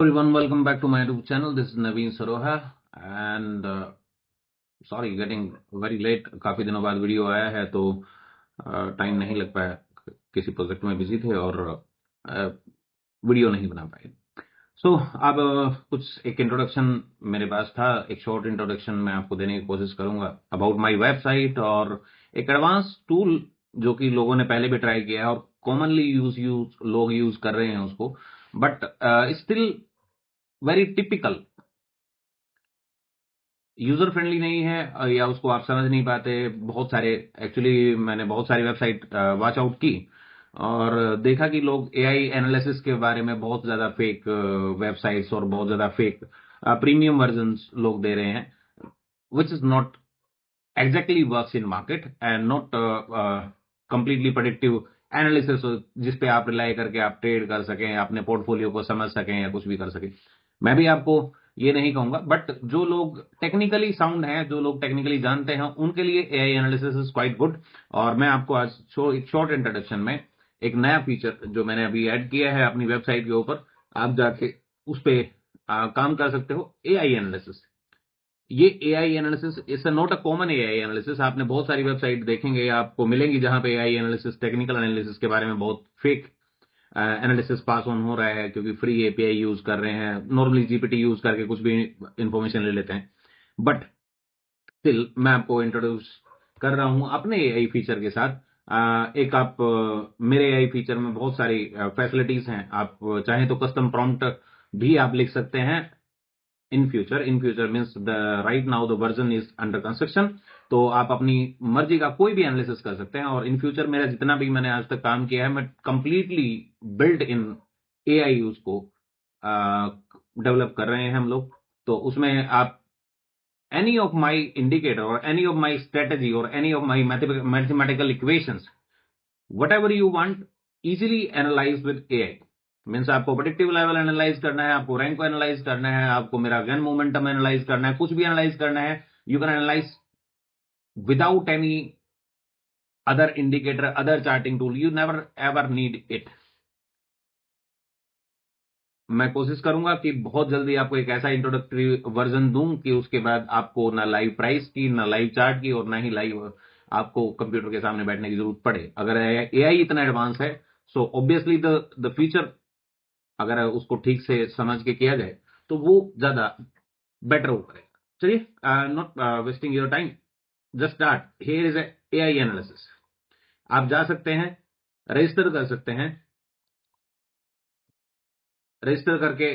Everyone, welcome back to my YouTube channel. This is Naveen Saroha and sorry getting very late. काफी दिनों बाद video आया है तो टाइम नहीं लग पाया, किसी प्रोजेक्ट में बिजी थे और वीडियो नहीं बना पाए। अब कुछ एक इंट्रोडक्शन मेरे पास था, एक शॉर्ट इंट्रोडक्शन मैं आपको देने की कोशिश करूंगा अबाउट माय वेबसाइट और एक एडवांस टूल जो कि लोगों ने पहले भी ट्राई किया है और कॉमनली लोग यूज कर रहे हैं उसको, but still very typical, user friendly नहीं है या उसको आप समझ नहीं पाते। बहुत सारे एक्चुअली मैंने बहुत सारी वेबसाइट वॉच आउट की और देखा कि लोग एआई एनालिसिस के बारे में बहुत ज्यादा फेक वेबसाइट्स और बहुत ज्यादा फेक प्रीमियम वर्जन्स लोग दे रहे हैं, which is not exactly works in market and not completely predictive analysis जिस पे आप रिलाई करके आप ट्रेड कर सकें, अपने पोर्टफोलियो को समझ सकें या कुछ भी कर सकें। मैं भी आपको ये नहीं कहूंगा, बट जो लोग टेक्निकली साउंड हैं, जो लोग टेक्निकली जानते हैं, उनके लिए AI analysis is quite good. और मैं आपको आज एक शॉर्ट इंट्रोडक्शन में एक नया फीचर जो मैंने अभी ऐड किया है अपनी वेबसाइट के ऊपर, आप जाके उस पे काम कर सकते हो। एआई एनालिसिस, ये AI analysis is not a common AI analysis. आपने बहुत सारी वेबसाइट देखेंगे, आपको मिलेंगी जहां पे एआई एनालिसिस, टेक्निकल एनालिसिस के बारे में बहुत फेक एनालिसिस पास ऑन हो रहा है क्योंकि फ्री एपीआई यूज कर रहे हैं, नॉर्मली जीपीटी यूज करके कुछ भी इंफॉर्मेशन ले लेते हैं। बट स्टिल मैं आपको इंट्रोड्यूस कर रहा हूं अपने एआई फीचर के साथ। एक आप मेरे एआई फीचर में बहुत सारी फैसिलिटीज हैं। आप चाहें तो कस्टम प्रॉम्प्ट भी आप लिख सकते हैं in future means the right now the version is under construction. तो आप अपनी मर्जी का कोई भी एनालिसिस कर सकते हैं और इन फ्यूचर मेरा जितना भी मैंने आज तक काम किया है, मैं कंप्लीटली बिल्ड इन एआई उसको डेवलप कर रहे हैं हम लोग। तो उसमें आप एनी ऑफ माई इंडिकेटर और एनी ऑफ माई स्ट्रेटेजी और any of my mathematical equations, what ever you want, easily analyse with AI. Means आपको प्रेडिक्टिव लेवल एनालाइज करना है, आपको रैंक को एनालाइज करना है, आपको मेरा गन मोमेंटम एनालाइज करना है, कुछ भी एनालाइज करना है, you can analyse without any other indicator, other charting tool. You never ever need it. मैं कोशिश करूंगा कि बहुत जल्दी आपको एक ऐसा इंट्रोडक्टरी वर्जन दूं कि उसके बाद आपको ना लाइव प्राइस की, ना लाइव चार्ट की और ना ही लाइव आपको कंप्यूटर के सामने बैठने की जरूरत पड़े। अगर एआई इतना एडवांस है, सो ऑब्वियसली द फ्यूचर अगर उसको ठीक से समझ के किया जाए तो वो ज्यादा बेटर हो करेगा। चलिए, not wasting your time, just start. Here is AI analysis. आप जा सकते हैं, रजिस्टर कर सकते हैं। रजिस्टर करके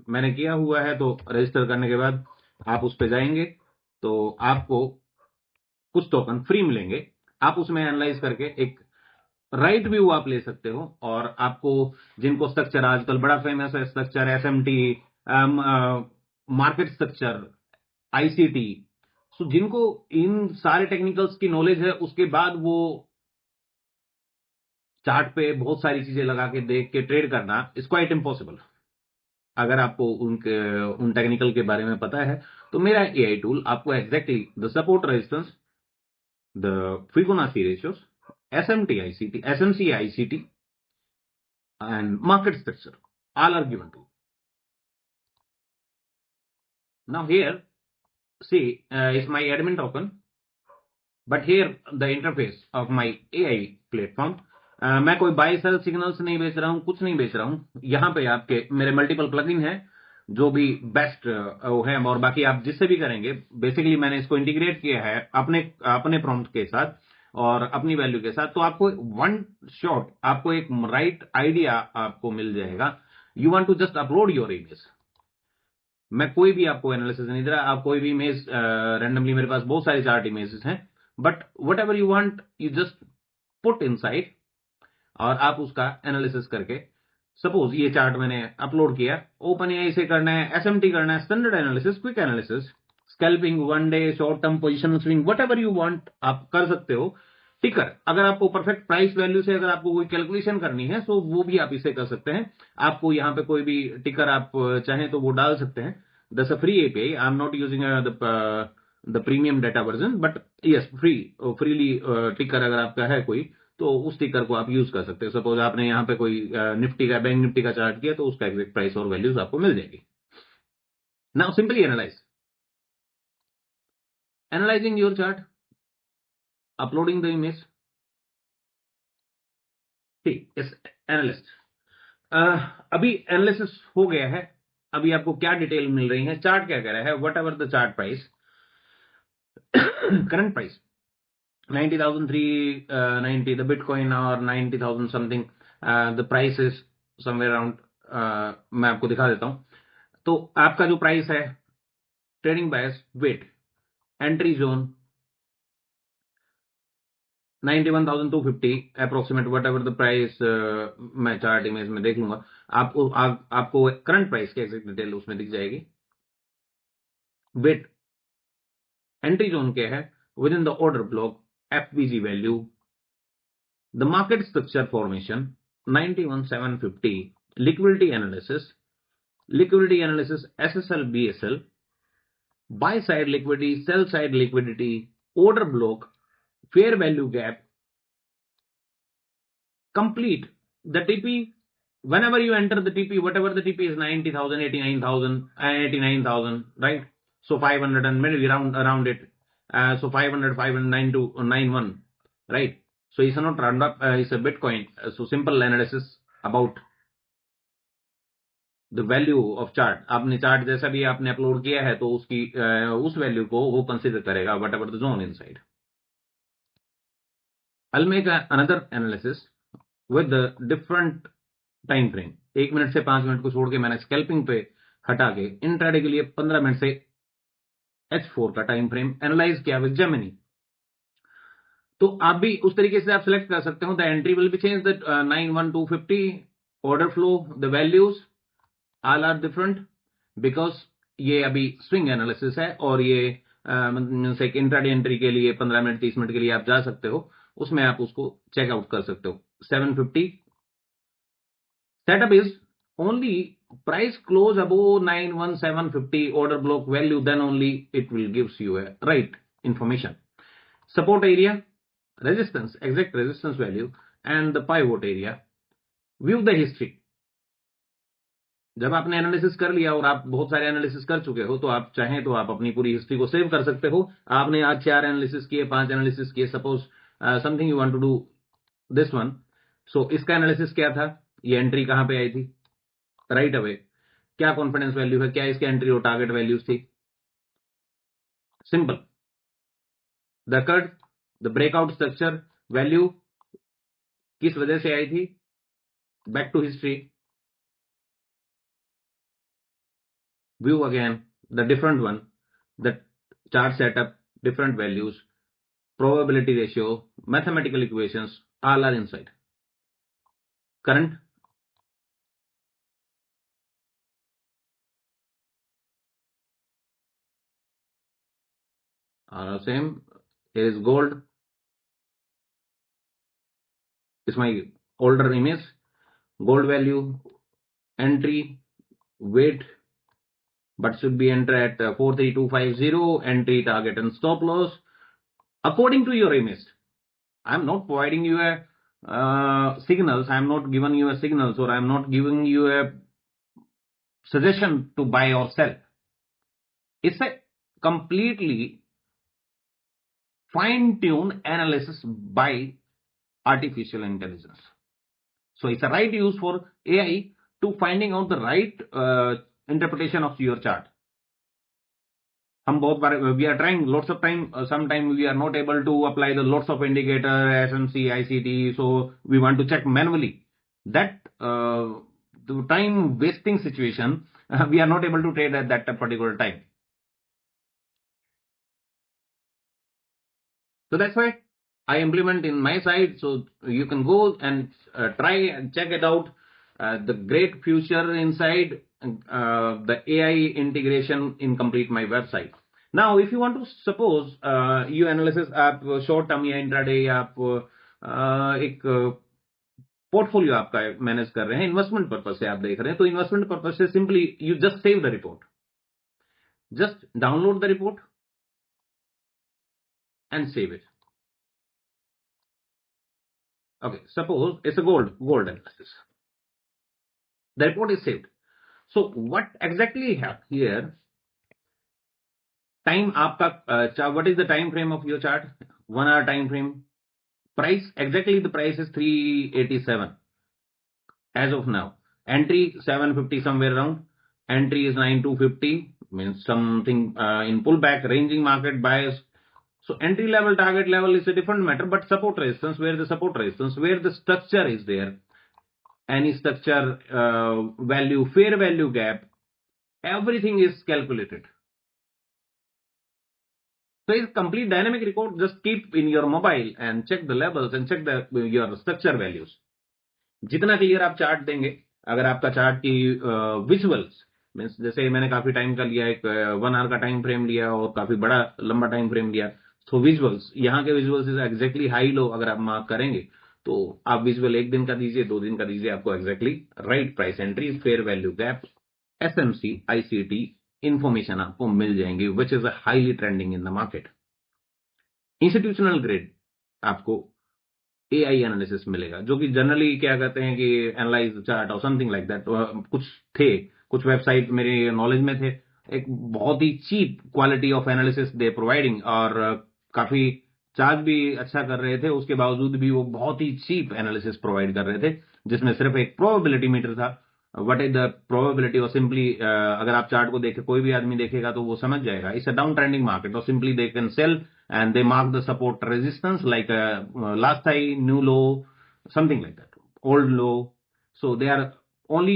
मैंने किया हुआ है, तो रजिस्टर करने के बाद आप उस पर जाएंगे तो आपको कुछ टोकन फ्री मिलेंगे। आप उसमें एनालाइज करके एक राइट व्यू आप ले सकते हो और आपको जिनको स्ट्रक्चर आजकल बड़ा फेमस है, structure, SMT, market structure, ICT, so जिनको इन सारे टेक्निकल्स की नॉलेज है, उसके बाद वो चार्ट पे बहुत सारी चीजें लगा के देख के ट्रेड करना इज क्वाइट इम्पॉसिबल। अगर आपको उन टेक्निकल के बारे में पता है तो मेरा एआई टूल आपको exactly the support resistance, the Fibonacci ratios, SMT ICT, SMC ICT and market structure all are given to you. Now here see is my admin token, but here the interface of my AI platform, मैं कोई bye cell signals नहीं बेच रहा हूं, कुछ नहीं बेच रहा हूं। यहां पे आपके मेरे मल्टीपल प्लगइन हैं जो भी बेस्ट है, और बाकी आप जिससे भी करेंगे, बेसिकली मैंने इसको इंटीग्रेट किया है अपने अपने प्रॉम्प्ट के साथ और अपनी वैल्यू के साथ। तो आपको वन शॉट, आपको एक राइट आइडिया आपको मिल जाएगा। You want to just upload your image, मैं कोई भी आपको एनालिसिस नहीं दे रहा। आप कोई भी इमेज रैंडमली, मेरे पास बहुत सारे चार्ट इमेजेस हैं, but what ever you want you just put inside और आप उसका एनालिसिस करके, सपोज ये चार्ट मैंने अपलोड किया, ओपन एआई से करना है, एसएमटी करना है, standard analysis, quick analysis, scalping, one day, short term position swing, whatever you want आप कर सकते हो। टिकर, अगर आपको परफेक्ट प्राइस वैल्यू से अगर आपको कोई कैलकुलेशन करनी है तो वो भी आप इसे कर सकते हैं। आपको यहाँ पे कोई भी टिकर आप चाहें तो वो डाल सकते हैं। दस free API, I am not using the premium data version, but yes freely टिकर अगर आपका है कोई तो उस टिकर को आप यूज कर सकते हो। सपोज आपने यहाँ पे कोई निफ्टी का, बैंक निफ्टी का चार्ट किया, तो उसका एग्जैक्ट प्राइस और वैल्यूज आपको मिल जाएगी। Now simply analysing your chart, uploading the image. ठीक, इस एनालिस्ट अभी एनालिसिस हो गया है। अभी आपको क्या डिटेल मिल रही है, चार्ट क्या कह रहा है, what ever the chart price, current price 90,390, the Bitcoin or 90,000 something, the price is somewhere around, मैं आपको दिखा देता हूं। तो आपका जो प्राइस है, trading bias, wait, entry zone 91,250 approximate, whatever the price, मैं चार्ट इमेज में देख लूंगा। आपको करंट प्राइस की एग्जैक्ट डिटेल उसमें दिख जाएगी। वेट, एंट्री जोन क्या है, within the order block, FVG value, the market structure formation 91,750, liquidity analysis SSL BSL, buy side liquidity, sell side liquidity, order block, fair value gap, complete the TP. Whenever you enter the TP, whatever the TP is 90,000, 89,000, 89,000, right? So 500 and maybe around it, so 500, 59291, right? So it's not round up, it's a Bitcoin. So simple analysis about the value of chart. आपने chart जैसा भी आपने upload किया है, तो उसकी उस value को वो कंसीडर करेगा, what ever the zone inside. I will make another analysis with different time frame. 1 minute से 5 मिनट को छोड़ के मैंने स्कैल्पिंग पे हटा के इंट्राडे के लिए 15 मिनट से H4 का टाइम फ्रेम एनालाइज किया विद जेमिनी। तो आप भी उस तरीके से आप सिलेक्ट कर सकते हो। The entry will be change, the 91,250 order flow, the values all are different, because ये अभी स्विंग एनालिसिस है, और ये मीन्स एक इंट्राडे एंट्री के लिए 15 मिनट 30 मिनट के लिए आप जा सकते हो, उसमें आप उसको चेकआउट कर सकते हो। 750 setup is only price close above 91,750 order block value, then only it will gives you a right information. Support area, resistance, exact resistance value, and the pivot area. View the history. जब आपने analysis कर लिया और आप बहुत सारे analysis कर चुके हो, तो आप चाहें तो आप अपनी पूरी हिस्ट्री को सेव कर सकते हो। आपने आज 4 एनालिसिस किए, 5 एनालिसिस किए, suppose something you want to do this one. So इसका एनालिसिस क्या था, ये एंट्री कहां पे आई थी, राइट अवे क्या कॉन्फिडेंस वैल्यू है, क्या इसके एंट्री और टारगेट वैल्यूज थी। Simple, the cut, the breakout structure value किस वजह से आई थी, back to history, view again the different one, the chart setup, different values, probability ratio, mathematical equations, all are inside. Current, are same. Here is gold. Is my older image. Gold value, entry, weight, but should be enter at 43250, entry, target, and stop loss according to your image. I am not providing you a signals. I am not giving you a signals, or I am not giving you a suggestion to buy or sell. It's a completely fine-tune analysis by artificial intelligence. So it's a right use for AI to finding out the right interpretation of your chart. हम बहुत बार we are trying lots of time, sometime we are not able to apply the lots of indicator SMC ICT, so we want to check manually. That the time wasting situation, we are not able to trade at that particular time. So that's why I implement in my side, so you can go and try and check it out. The great future inside the AI integration in complete my website. Now, if you want to suppose you analysis आप short term या intraday या आप एक portfolio आपका manage कर रहे हैं, investment purpose से आप देख रहे हैं, तो इन्वेस्टमेंट पर्पज से simply you just save the report, just download the report and save it. Okay, suppose it's a gold analysis. The report is saved. So what exactly have here? Time आपका what is the time frame of your chart? 1 hour time frame. Price, exactly the price is 387 as of now. Entry 750 somewhere around. Entry is 9250, means something in pullback, ranging market bias. So entry level, target level is a different matter, but support resistance, where the support resistance, where the structure is there, any structure, value, fair value gap, everything is calculated. So it's complete dynamic report. Just keep in your mobile and check the levels and check your structure values. जितना clear आप chart देंगे, अगर आपका chart की visuals means, जैसे मैंने काफी time का लिया, एक 1 आवर का टाइम फ्रेम लिया और काफी बड़ा लंबा टाइम फ्रेम लिया, तो विजुअल्स, यहाँ के विजुअल्स एग्जैक्टली हाई लो अगर आप मार्क करेंगे तो आप विजुअल 1 दिन का दीजिए, 2 दिन का दीजिए, आपको exactly right price entry, fair value gap, SMC, ICT information आपको मिल जाएंगी, which is highly trending in the market. Institutional grade आपको एआई एनालिसिस मिलेगा, जो कि जनरली क्या कहते हैं कि एनालाइज चार्ट और समथिंग लाइक दैट। कुछ वेबसाइट मेरे नॉलेज में थे, एक बहुत ही cheap quality of analysis they providing, और काफी चार्ज भी अच्छा कर रहे थे, उसके बावजूद भी वो बहुत ही चीप एनालिसिस प्रोवाइड कर रहे थे, जिसमें सिर्फ एक प्रोबेबिलिटी मीटर था। व्हाट इज द प्रोबेबिलिटी, और सिंपली अगर आप चार्ट को देखे, कोई भी आदमी देखेगा तो वो समझ जाएगा it's a down trending market, और simply they can sell and they mark the support resistance like last high, new low, something like that, old low. So they are only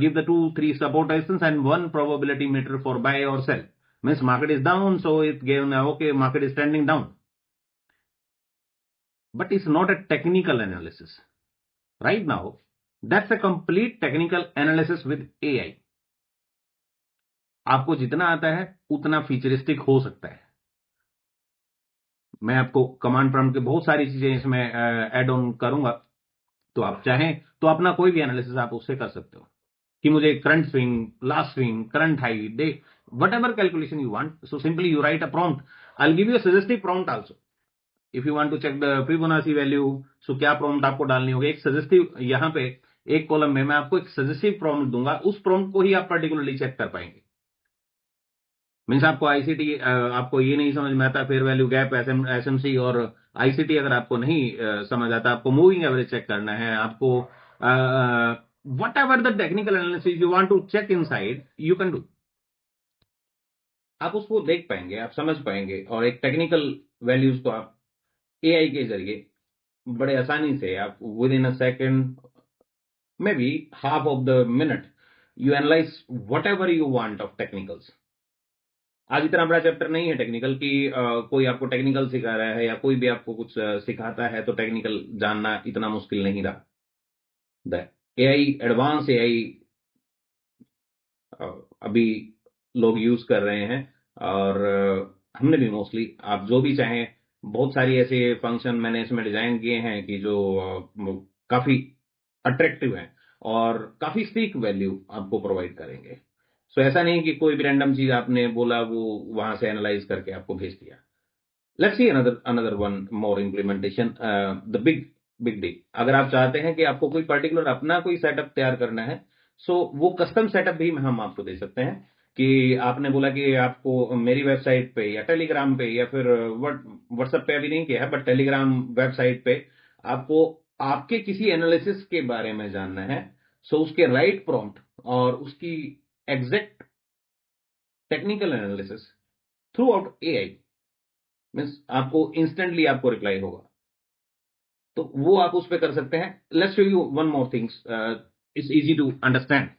give the 2-3 support resistance and one probability meter for buy or sell. Means market is down, so it gave okay, market is trending down. But it's not a technical analysis. Right now, that's a complete technical analysis with AI. आपको जितना आता है उतना futuristic हो सकता है। मैं आपको कमांड प्रॉम्प्ट के बहुत सारी चीजें इसमें ऐड ऑन करूंगा, तो आप चाहें तो अपना कोई भी एनालिसिस आप उससे कर सकते हो कि मुझे current swing, last swing, current high, day, whatever calculation you want. So simply you write a prompt, I will give you a suggestive prompt also if you want to check the Fibonacci value. So क्या prompt आपको डालनी होगी, एक suggestive, यहाँ पे एक column में मैं आपको एक सजेस्टिव प्रॉम्प्ट दूंगा, उस प्रॉम्प्ट को ही आप पर्टिकुलरली चेक कर पाएंगे। मीन्स आपको आईसीटी, आपको ये नहीं समझ में आता फेयर वैल्यू गैप, एसएमसी और आईसीटी अगर आपको नहीं समझ आता, आपको मूविंग एवरेज चेक करना है, आपको whatever the technical analysis you want to check inside, you can do. आप उसको देख पाएंगे, आप समझ पाएंगे, और एक टेक्निकल वैल्यूज को आप एआई के जरिए बड़े आसानी से आप with in a second, may be half of the minute, you analyse what ever you want of technicals. आज इतना बड़ा चैप्टर नहीं है टेक्निकल की, कोई आपको टेक्निकल सिखा रहा है या कोई भी आपको कुछ सिखाता है तो टेक्निकल जानना इतना मुश्किल नहीं रहा। द एआई, एडवांस एआई अभी लोग यूज कर रहे हैं, और हमने भी मोस्टली, आप जो भी चाहें, बहुत सारी ऐसे फंक्शन मैंने इसमें डिजाइन किए हैं कि जो काफी अट्रैक्टिव हैं और काफी स्टीक वैल्यू आपको प्रोवाइड करेंगे। सो ऐसा नहीं कि कोई भी रैंडम चीज आपने बोला वो वहां से एनालाइज करके आपको भेज दिया। Let's see another one more implementation, the big day. अगर आप चाहते हैं कि आपको कोई पर्टिकुलर अपना कोई सेटअप तैयार करना है, सो वो कस्टम सेटअप भी हम आपको दे सकते हैं। कि आपने बोला कि आपको मेरी वेबसाइट पे या टेलीग्राम पे या फिर व्हाट्सएप पे अभी नहीं किया है, बट टेलीग्राम वेबसाइट पे आपको आपके किसी एनालिसिस के बारे में जानना है, सो उसके राइट प्रॉम्प्ट और उसकी exact technical analysis throughout AI, means आपको इंस्टेंटली आपको रिप्लाई होगा, तो वो आप उस पर कर सकते हैं। Let's show you one more things, it's easy to understand.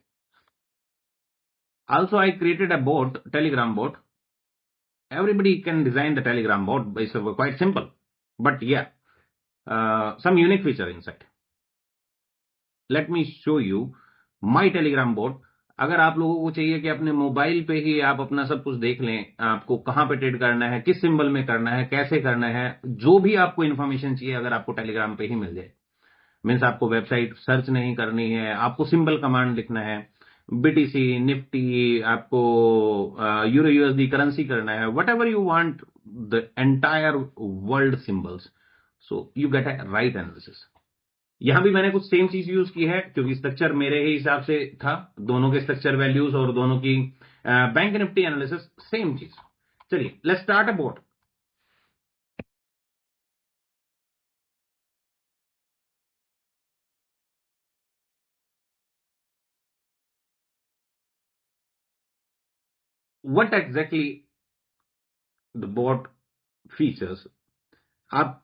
Also, I created a bot, Telegram bot. Everybody can design the Telegram bot. It's quite simple, but yeah, some unique feature inside. Let me show you my Telegram bot. अगर आप लोगों को चाहिए कि अपने mobile पे ही आप अपना सब कुछ देख लें, आपको कहां पे ट्रेड करना है, किस सिंबल में करना है, कैसे करना है, जो भी आपको इन्फॉर्मेशन चाहिए अगर आपको टेलीग्राम पे ही मिल जाए। मीन्स आपको वेबसाइट सर्च नहीं करनी है, आपको सिंबल कमांड लिखना है, बीटीसी, निफ्टी, आपको यूरो यूएसडी करेंसी करना है, what ever you want, the entire world symbols, so you get a right analysis. यहां भी मैंने कुछ सेम चीज यूज की है क्योंकि स्ट्रक्चर मेरे ही हिसाब से था, दोनों के स्ट्रक्चर वैल्यूज और दोनों की बैंक निफ्टी एनालिसिस सेम चीज। चलिए let's start about. What exactly the bot features. आप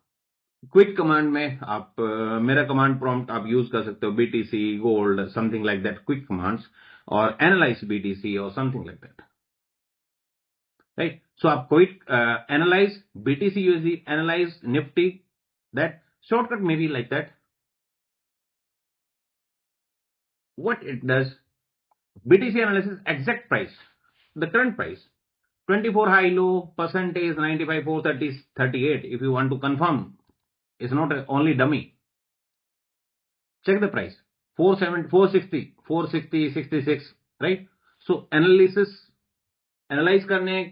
क्विक कमांड में आप मेरा कमांड प्रॉम्प्ट आप यूज कर सकते हो, BTC gold something like that, quick commands, और एनालाइज बीटीसी और समथिंग लाइक दैट, राइट। सो आप quick analyse BTC USD, analyse Nifty, that shortcut may be like that. What it does, BTC analysis exact price, the current price, 24 high low, percentage 95 430 38, if you want to confirm, it's not only dummy. Check the price, 470 460 460 66, right? So analysis analyse करने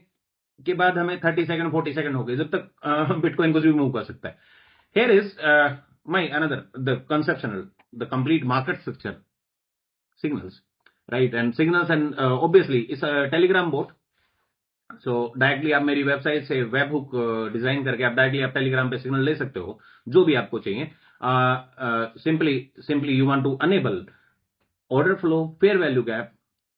के बाद हमें 30 second 40 second हो गए, जब तक bitcoin कुछ भी मूव कर सकता है। Here is my another the conceptional, the complete market structure, signals, right, and signals and obviously इस टेलीग्राम बोट। सो डायरेक्टली आप मेरी वेबसाइट से वेब हुक डिजाइन करके आप डायरेक्टली आप टेलीग्राम पे सिग्नल ले सकते हो, जो भी आपको चाहिए। Simply you want to enable order flow, fair value gap,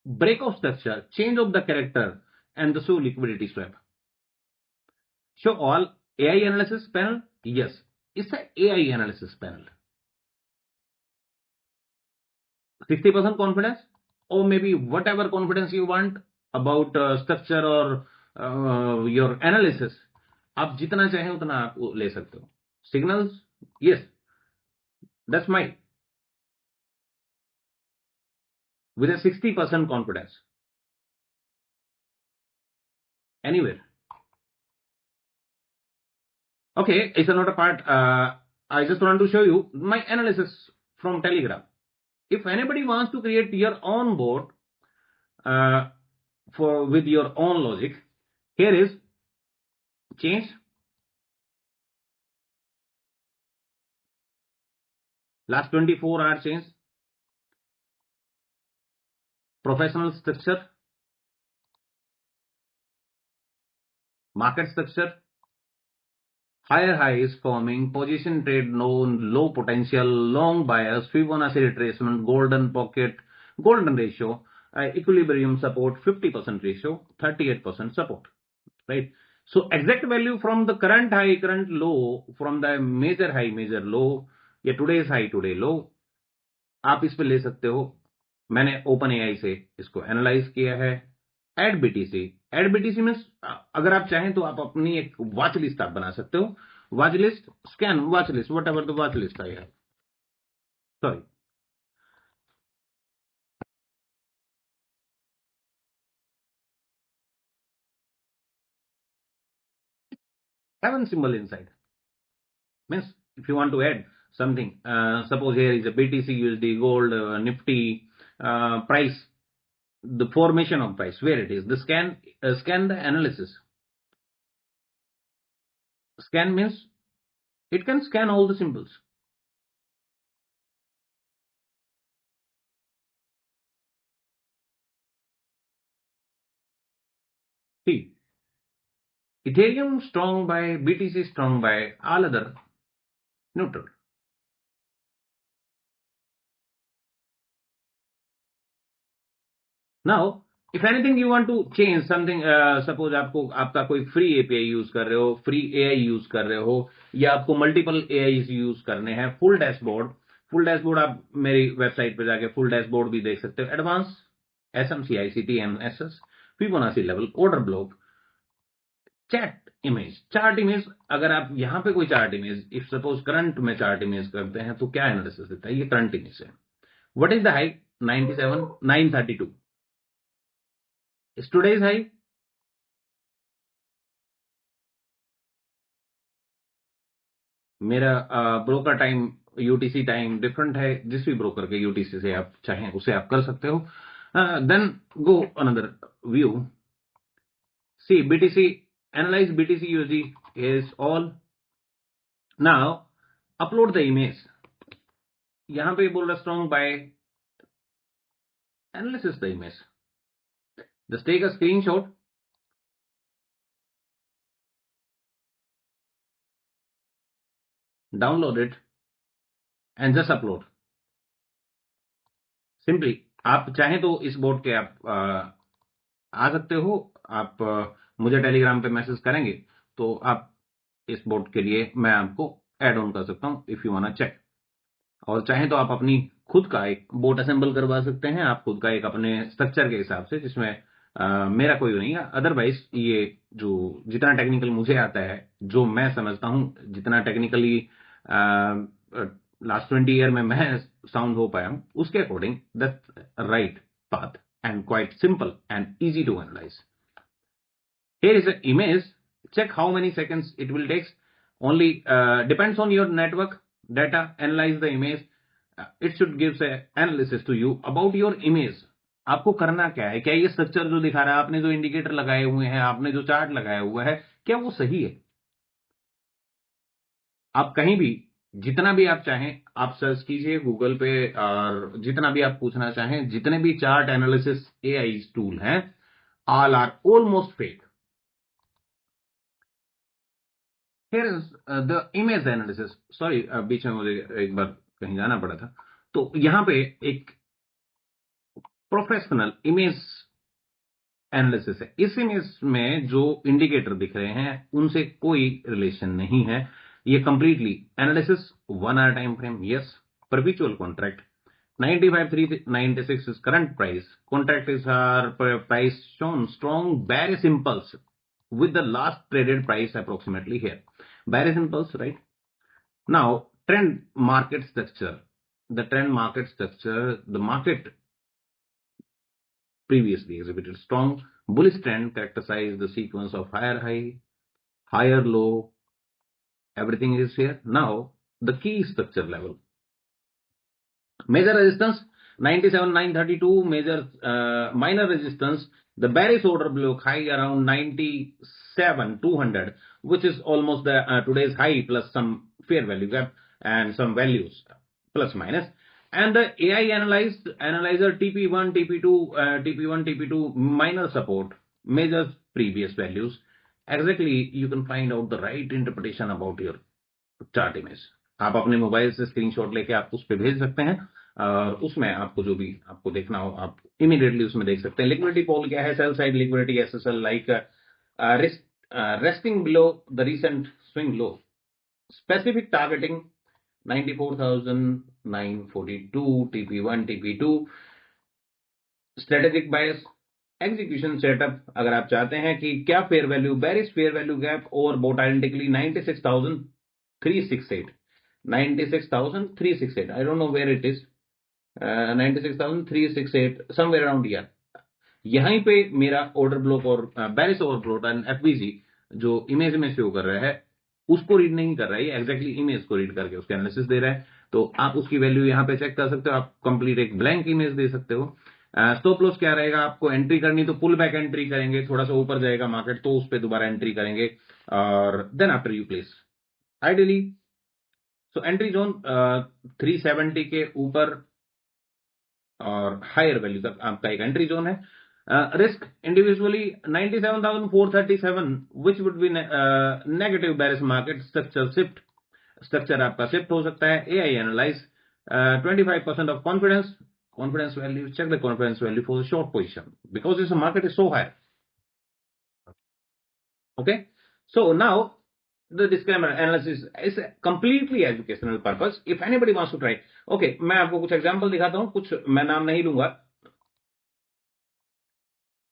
breakout structure, change of the character, and the show liquidity swap. Show all AI analysis panel? Yes, it's a AI analysis panel. 60% confidence, or maybe whatever confidence you want about structure or your analysis, आप जितना चाहें उतना आप ले सकते हो। Signals? Yes, that's my with a 60% confidence anywhere. Okay, it's not a part. I just want to show you my analysis from Telegram. If anybody wants to create your own bot for with your own logic, here is change last 24-hour change, professional structure, market structure, higher highs forming, position trade known, low potential, long bias, Fibonacci retracement, golden pocket, golden ratio, equilibrium support, 50% ratio, 38% support, right? So exact value from the current high, current low, from the major high, major low, या today's high, today low, आप इस पे ले सकते हो। मैंने open AI से इसको एनालाइज किया है। एड बीटीसी, एड बीटीसी में अगर आप चाहें तो आप अपनी एक वॉच लिस्ट आप बना सकते हो। Watch list, scan watch list, whatever the watch list I है, sorry, heaven symbol inside means if you want to add something, suppose here is a BTC USD gold nifty price, the formation of price, where it is, the scan the analysis. Scan means it can scan all the symbols. See, Ethereum strong by, BTC strong by, all other neutral. Now if anything you want to change something, suppose आपको आपका कोई free API use कर रहे हो, free AI use कर रहे हो, या आपको मल्टीपल एआई यूज करने हैं, फुल डैशबोर्ड, फुल डैशबोर्ड आप मेरी वेबसाइट पे जाके फुल डैशबोर्ड भी देख सकते हो। Advance SMC ICT MSS, Fibonacci level, order block, chat image, chart image. अगर आप यहां पे कोई chart image, if suppose current में चार्ट इमेज करते हैं तो क्या एनालिसिस देता है, ये करंट इमेज है। What is the high, 97 932 is today's high. मेरा broker time UTC time different है, जिस भी ब्रोकर के यूटीसी से आप चाहें उसे आप कर सकते हो। Then go another view, see BTC, analyze BTC USD is all. Now upload the image, यहां पे बोल रहा strong buy analysis the image, just take a screenshot, download it and just upload. Simply आप चाहें तो इस बोर्ड के आप आ सकते हो, आप मुझे टेलीग्राम पे मैसेज करेंगे तो आप इस बोर्ड के लिए मैं आपको ऐड ऑन कर सकता हूं इफ यू वांट चेक। और चाहें तो आप अपनी खुद का एक बोट असेंबल करवा सकते हैं, आप खुद का एक अपने स्ट्रक्चर के हिसाब से, जिसमें मेरा कोई नहीं है। अदरवाइज ये जो जितना टेक्निकल मुझे आता है, जो मैं समझता हूं, जितना टेक्निकली लास्ट 20 ईयर में मैं साउंड हो पाया हूं, उसके according that's right path and quite simple and easy to analyze. Here is an image. Check how many seconds it will take. Only depends on your network data. Analyze the image. It should give a analysis to you about your image. आपको करना क्या है, क्या ये structure जो दिखा रहा है, आपने जो इंडिकेटर लगाए हुए हैं, आपने जो चार्ट लगाया हुआ है, क्या वो सही है? आप कहीं भी जितना भी आप चाहें आप सर्च कीजिए गूगल पे, और जितना भी आप पूछना चाहें, जितने भी चार्ट एनालिसिस एआई टूल हैं, all are almost fake. Here is the image analysis. Sorry, बीच में मुझे एक बार कहीं जाना पड़ा था। तो यहां पे एक प्रोफेशनल इमेज एनालिसिस है। इस इमेज में जो इंडिकेटर दिख रहे हैं उनसे कोई रिलेशन नहीं है। ये completely analysis 1 hour time frame, yes, perpetual contract 95,396 is current price. Contract is price shown strong bearish impulse with the last traded price approximately here. Bearish impulse, right? Now, trend market structure. The trend market structure, the market previously exhibited strong bullish trend characterized the sequence of higher high, higher low, everything is here. Now, the key structure level. Major resistance 97,932, major minor resistance, the bearish order block high around 97,200, which is almost the today's high plus some fair value gap and some values plus minus. And the AI analyzer TP1, TP2 minor support, measures previous values. Exactly, you can find out the right interpretation about your chart image. आप अपने mobile से screenshot लेके आप उस पर भेज सकते हैं, और उसमें आपको जो भी आपको देखना हो आप इमीडिएटली उसमें देख सकते हैं। लिक्विडिटी पॉल क्या है? Sell side liquidity SSL like resting below the recent swing low, specific targeting 94,942 TP1 TP2, strategic bias, execution setup. अगर आप चाहते हैं कि क्या fair value, bearish fair value gap और बोटाइलिटिकली 96,368, 96,368, I don't know where it is, 96,368 somewhere around year. यहीं पे मेरा ऑर्डर ब्लॉक और bearish over block and FBG जो इमेज में शो कर रहा है उसको रीड नहीं कर रहा है, एग्जैक्टली इमेज को रीड करके उसके एनालिसिस दे रहा है। तो आप उसकी वैल्यू यहां पे चेक कर सकते हो, आप कंप्लीट एक ब्लैंक इमेज दे सकते हो। स्टॉप लॉस क्या रहेगा? आपको एंट्री करनी तो पुल बैक एंट्री करेंगे, थोड़ा सा ऊपर जाएगा मार्केट तो उस पर दोबारा एंट्री करेंगे, और then after you place ideally. So entry zone 370 के ऊपर और हायर वैल्यू तक आपका एक एंट्री जोन है। Risk individually 97,437 which would be negative bearish market structure shift, structure आपका शिफ्ट हो सकता है। AI analyze 25% of confidence, confidence value, check the confidence value for the short position because this market is so high. Okay, so now the disclaimer analysis is a completely educational purpose. If anybody wants to try, okay, मैं आपको कुछ example दिखाता हूं, कुछ मैं नाम नहीं लूंगा।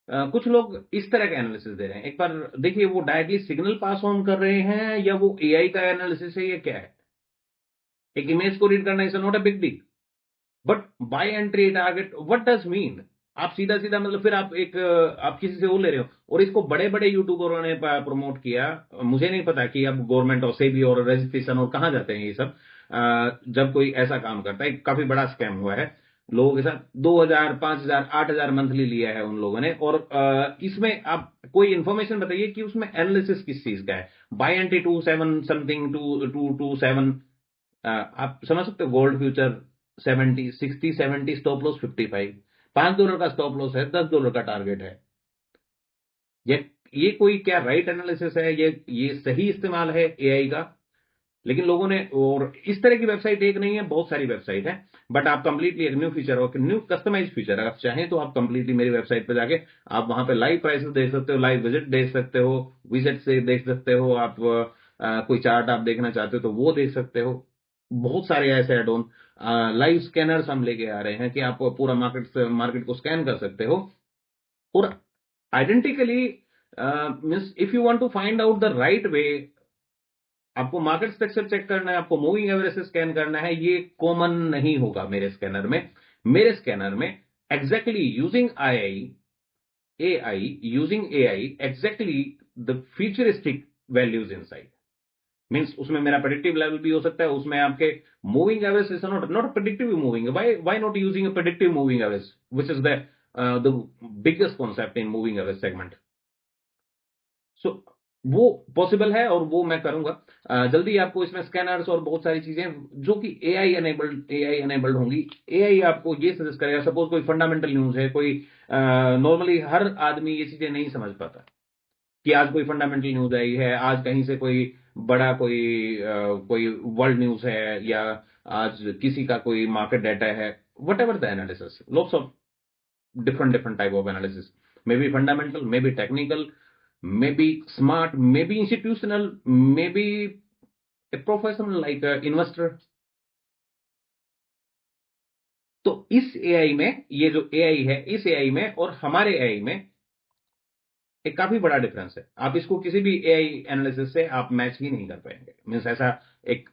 कुछ लोग इस तरह का एनालिसिस दे रहे हैं, एक बार देखिए वो डायरेक्टली सिग्नल पास ऑन कर रहे हैं या वो एआई का एनालिसिस है, ये क्या है? एक इमेज को रीड करना is not a big deal, but by entry target what does mean? आप सीधा सीधा मतलब फिर आप एक आप किसी से वो ले रहे हो, और इसको बड़े बड़े यूट्यूबरों ने प्रमोट किया। मुझे नहीं पता कि अब गवर्नमेंट और सेबी और रजिस्ट्रेशन और कहां जाते हैं ये सब। जब कोई ऐसा काम करता है, काफी बड़ा स्कैम हुआ है लोगों के साथ, 2,000 5,000 8,000 मंथली लिया है उन लोगों ने। और इसमें आप कोई इन्फॉर्मेशन बताइए कि उसमें एनालिसिस किस चीज का है? बाय एंट्री 27 समथिंग 227, आप समझ सकते हो, गोल्ड फ्यूचर 60-70 स्टॉप लॉस, 55, $5 का स्टॉप लॉस है, $10 का टारगेट है। ये कोई क्या राइट एनालिसिस है? ये सही इस्तेमाल है एआई का? लेकिन लोगों ने, और इस तरह की वेबसाइट एक नहीं है, बहुत सारी वेबसाइट है, बट आप कंप्लीटली एक न्यू फीचर हो, न्यू कस्टमाइज फीचर, आप चाहें तो आप कंप्लीटली मेरी वेबसाइट पे जाके आप वहां पे लाइव प्राइसेस देख सकते हो, लाइव विजिट देख सकते हो, विजिट से देख सकते हो आप, कोई चार्ट आप देखना चाहते हो तो वो देख सकते हो। बहुत सारे ऐसे एड ऑन, लाइव स्कैनर्स हम लेके आ रहे हैं कि आप पूरा मार्केट को स्कैन कर सकते हो, और identically means if you want to find out the right way, आपको मार्केट स्ट्रक्चर चेक करना है, आपको मूविंग एवरेज स्कैन करना है, ये कॉमन नहीं होगा मेरे स्कैनर में। मेरे स्कैनर में exactly using AI exactly the futuristic values inside, means उसमें मेरा प्रेडिक्टिव लेवल भी हो सकता है, उसमें आपके moving average is not predictive moving, why not using a predictive moving average which is the biggest concept in moving average segment. So वो possible है और वो मैं करूंगा। जल्दी आपको इसमें स्कैनर्स और बहुत सारी चीजें जो कि एआई एनेबल्ड होंगी। एआई आपको ये सजेस्ट करेगा, सपोज कोई फंडामेंटल न्यूज है, कोई नॉर्मली हर आदमी ये चीजें नहीं समझ पाता कि आज कोई फंडामेंटल न्यूज आई है, आज कहीं से कोई बड़ा कोई वर्ल्ड न्यूज है, या आज किसी का कोई मार्केट डाटा है, what ever the analysis, lots of different type of analysis, maybe fundamental, maybe technical, maybe smart, maybe institutional, maybe a professional like a investor। तो इस एआई में, ये जो एआई है, इस एआई में और हमारे एआई में एक काफी बड़ा डिफरेंस है। आप इसको किसी भी एआई एनालिसिस से आप मैच ही नहीं कर पाएंगे, मीन्स ऐसा एक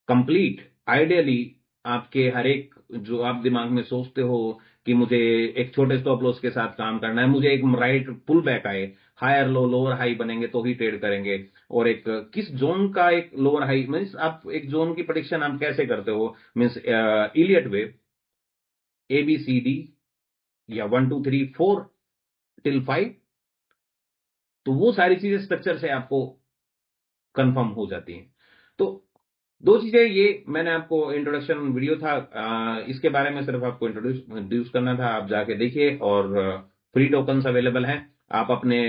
कंप्लीट आइडियली आपके हर एक, जो आप दिमाग में सोचते हो कि मुझे एक छोटे स्टॉप लॉस के साथ काम करना है, मुझे एक राइट पुल बैक आए, हायर लो लोअर हाई बनेंगे तो ही ट्रेड करेंगे, और एक किस जोन का एक लोअर हाई, मीन्स आप एक जोन की प्रेडिक्शन आप कैसे करते हो, मीन्स इलियट वेव, ABCD, या 1 2 3 4 till 5, तो वो सारी चीजें स्ट्रक्चर से आपको कंफर्म हो जाती हैं। तो दो चीजें, ये मैंने आपको इंट्रोडक्शन वीडियो था, इसके बारे में सिर्फ आपको इंट्रोड्यूस करना था। आप जाके देखिए, और फ्री टोकन्स अवेलेबल हैं, आप अपने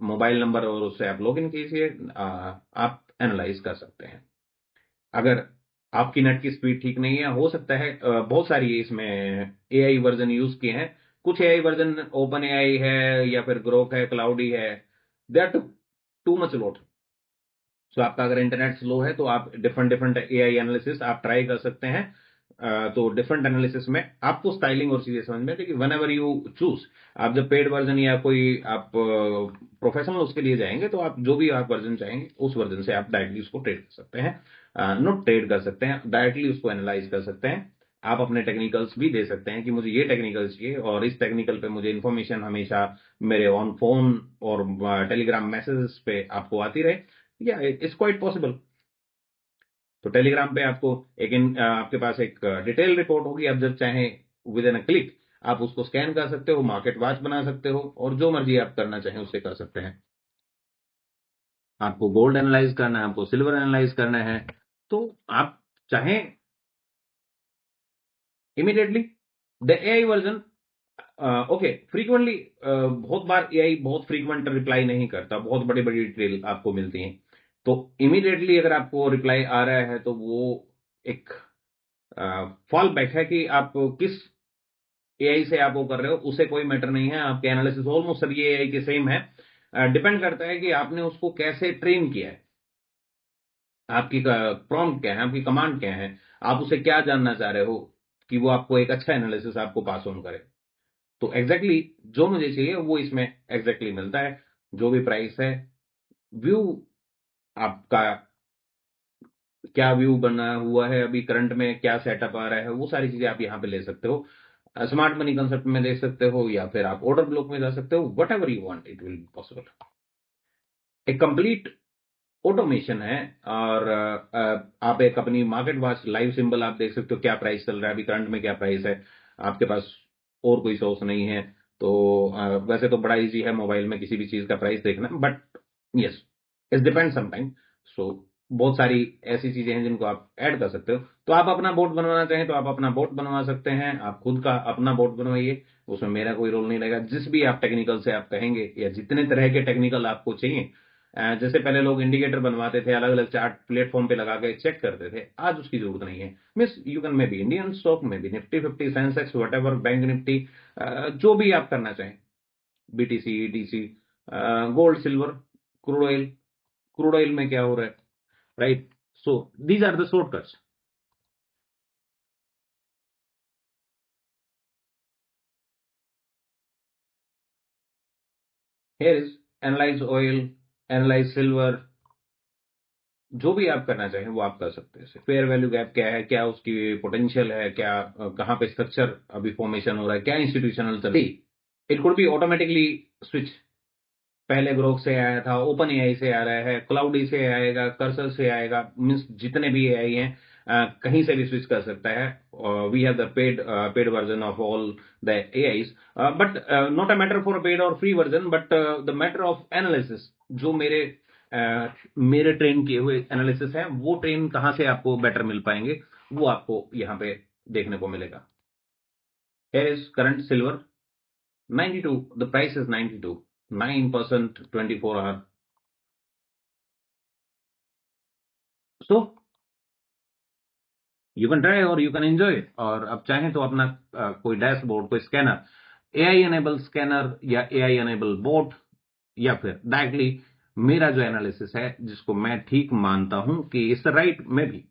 मोबाइल नंबर और उससे आप लॉग इन कीजिए, आप एनालाइज कर सकते हैं। अगर आपकी नेट की स्पीड ठीक नहीं है, हो सकता है बहुत सारी इसमें एआई वर्जन यूज किए हैं, कुछ एआई वर्जन ओपन एआई है या फिर ग्रोक है, क्लाउडी है, they are too much load. So आपका अगर इंटरनेट स्लो है तो आप डिफरेंट डिफरेंट एआई एनालिसिस आप ट्राई कर सकते हैं। तो डिफरेंट एनालिसिस में आपको स्टाइलिंग और चीजें समझ में आती है कि वन एवर यू चूज, आप जब पेड वर्जन या कोई आप प्रोफेशनल उसके लिए जाएंगे तो आप जो भी आप वर्जन चाहेंगे उस वर्जन से आप डायरेक्टली उसको ट्रेड कर सकते हैं, नॉट ट्रेड कर सकते हैं, डायरेक्टली उसको एनालाइज कर सकते हैं। आप अपने टेक्निकल्स भी दे सकते हैं कि मुझे ये टेक्निकल चाहिए और इस टेक्निकल पे मुझे इन्फॉर्मेशन हमेशा मेरे ऑन फोन और टेलीग्राम मैसेजेस पे आपको आती रहे, या इट्स क्वाइट पॉसिबल। तो टेलीग्राम पे आपको आपके पास एक डिटेल रिपोर्ट होगी, आप जब चाहें विद इन अ क्लिक आप उसको स्कैन कर सकते हो, मार्केट वॉच बना सकते हो, और जो मर्जी आप करना चाहें उससे कर सकते हैं। आपको गोल्ड एनालाइज करना है, आपको सिल्वर एनालाइज करना है, तो आप चाहें immediately the AI version. Okay, frequently बहुत बार एआई बहुत फ्रीक्वेंट रिप्लाई नहीं करता, बहुत बड़ी बड़ी डिटेल आपको मिलती है, तो इमीडिएटली अगर आपको रिप्लाई आ रहा है तो वो एक फॉल बैक है कि आप किस एआई से आप वो कर रहे हो, उसे कोई मैटर नहीं है। आपके एनालिसिस ऑलमोस्ट सभी एआई के सेम है, डिपेंड करता है कि आपने उसको कैसे ट्रेन किया है, आपकी प्रॉम्प्ट क्या है, आपकी कमांड क्या है, आप उसे क्या जानना चाह रहे हो कि वो आपको एक अच्छा एनालिसिस आपको पास ऑन करे। तो एग्जैक्टली जो मुझे चाहिए वो इसमें एग्जैक्टली मिलता है। जो भी प्राइस है, व्यू आपका क्या व्यू बना हुआ है, अभी करंट में क्या सेटअप आ रहा है, वो सारी चीजें आप यहाँ पे ले सकते हो। स्मार्ट मनी कंसेप्ट में देख सकते हो, या फिर आप ऑर्डर ब्लॉक में जा सकते हो, what ever you want it will be possible. एक कंप्लीट ऑटोमेशन है, और आप एक अपनी मार्केट वॉच लाइव सिंबल आप देख सकते हो, क्या प्राइस चल रहा है, अभी करंट में क्या प्राइस है। आपके पास और कोई सोर्स नहीं है तो वैसे तो बड़ा इजी है मोबाइल में किसी भी चीज का प्राइस देखना, but yes, it depend sometime. So बहुत सारी ऐसी चीजें हैं जिनको आप ऐड कर सकते हो। तो आप अपना बोट बनवाना चाहें तो आप अपना बोट बनवा सकते हैं, आप खुद का अपना बोट बनवाइए, उसमें मेरा कोई रोल नहीं रहेगा। जिस भी आप टेक्निकल से आप कहेंगे या जितने तरह के टेक्निकल आपको चाहिए, जैसे पहले लोग इंडिकेटर बनवाते थे, अलग अलग चार्ट प्लेटफॉर्म पे लगा के चेक करते थे, आज उसकी जरूरत नहीं है। Miss you can maybe Indian stock में भी Nifty 50 Sensex whatever bank Nifty, जो भी आप करना चाहें, BTC ETC, gold silver, crude oil. Crude oil में क्या हो रहा है, right? So these are the shortcuts. Here is analyze oil, analyze silver, जो भी आप करना चाहें वो आप कर सकते हैं। फेयर वैल्यू गैप क्या है, क्या उसकी पोटेंशियल है, क्या कहाँ पे स्ट्रक्चर अभी फॉर्मेशन हो रहा है, क्या इंस्टीट्यूशनल चल, it could be automatically switch. पहले ग्रोक से आया था, ओपन एआई से आ रहा है, क्लाउडी से आएगा, कर्सर से आएगा, मीन्स जितने भी एआई हैं, कहीं से भी स्विच कर सकता है। We have the paid version of all the AIs, but not a matter for paid और free version, but the matter of analysis. जो मेरे ट्रेन किए हुए एनालिसिस हैं, वो ट्रेन कहाँ से आपको बेटर मिल पाएंगे, वो आपको यहाँ पे देखने को मिलेगा। Here is current silver 92, the price is 92, 9% 24 hour. So you can try और यू कैन एंजॉय। और अब चाहें तो अपना कोई डैशबोर्ड, कोई स्कैनर, एआई एनेबल स्कैनर या एआई एनेबल बोट, या फिर डायरेक्टली मेरा जो एनालिसिस है जिसको मैं ठीक मानता हूं कि इस राइट में भी,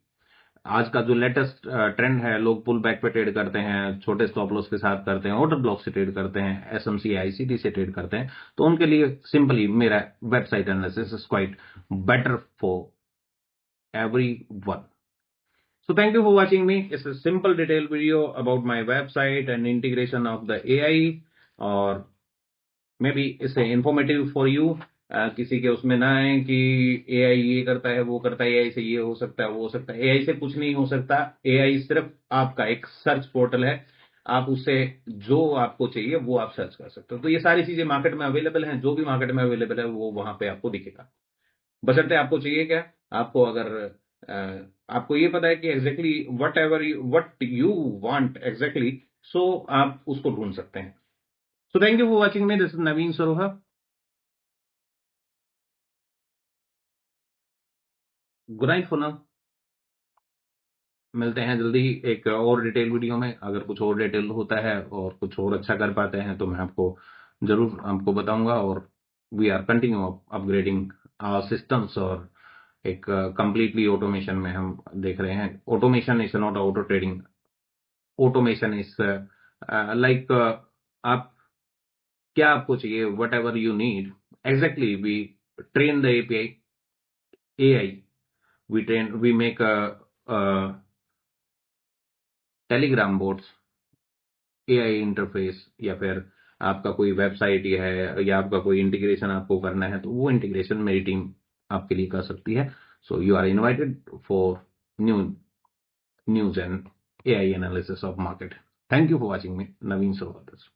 आज का जो लेटेस्ट ट्रेंड है, लोग पुल बैक पे ट्रेड करते हैं, छोटे स्टॉप लॉस के साथ करते हैं, ऑर्डर ब्लॉक से ट्रेड करते हैं, एसएमसी आईसीटी से ट्रेड करते हैं, तो उनके लिए सिंपली मेरा website analysis is quite better for every one. So thank you for watching me. It's a simple detailed video about my website and integration of the AI, और maybe it's informative for you। किसी के उसमें ना है कि AI ये करता है वो करता है, एआई से ये हो सकता है वो हो सकता है, एआई से कुछ नहीं हो सकता। एआई सिर्फ आपका एक सर्च पोर्टल है, आप उससे जो आपको चाहिए वो आप सर्च कर सकते हो। तो ये सारी चीजें मार्केट में अवेलेबल हैं, जो भी मार्केट में अवेलेबल है वो वहां पे आपको दिखेगा। बशर्ते आपको चाहिए क्या, आपको अगर आपको ये पता है कि exactly what you want exactly, so आप उसको ढूंढ सकते हैं। So thank you for watching me, this is Naveen Saroha. Good night for now. मिलते हैं जल्दी एक और डिटेल वीडियो में। अगर कुछ और डिटेल होता है और कुछ और अच्छा कर पाते हैं तो मैं आपको जरूर आपको बताऊंगा। और we are continue upgrading our systems, और एक कंप्लीटली ऑटोमेशन में हम देख रहे हैं। Automation is not auto trading, automation is like आप क्या आपको चाहिए, whatever you need exactly, we train the API AI, we make Telegram bots, AI interface, या फिर आपका कोई वेबसाइट है या आपका कोई इंटीग्रेशन आपको करना है, तो वो इंटीग्रेशन मेरी टीम आपके लिए कर सकती है। So you are invited for new news and AI analysis of market. Thank you for watching me, Naveen सोवादस।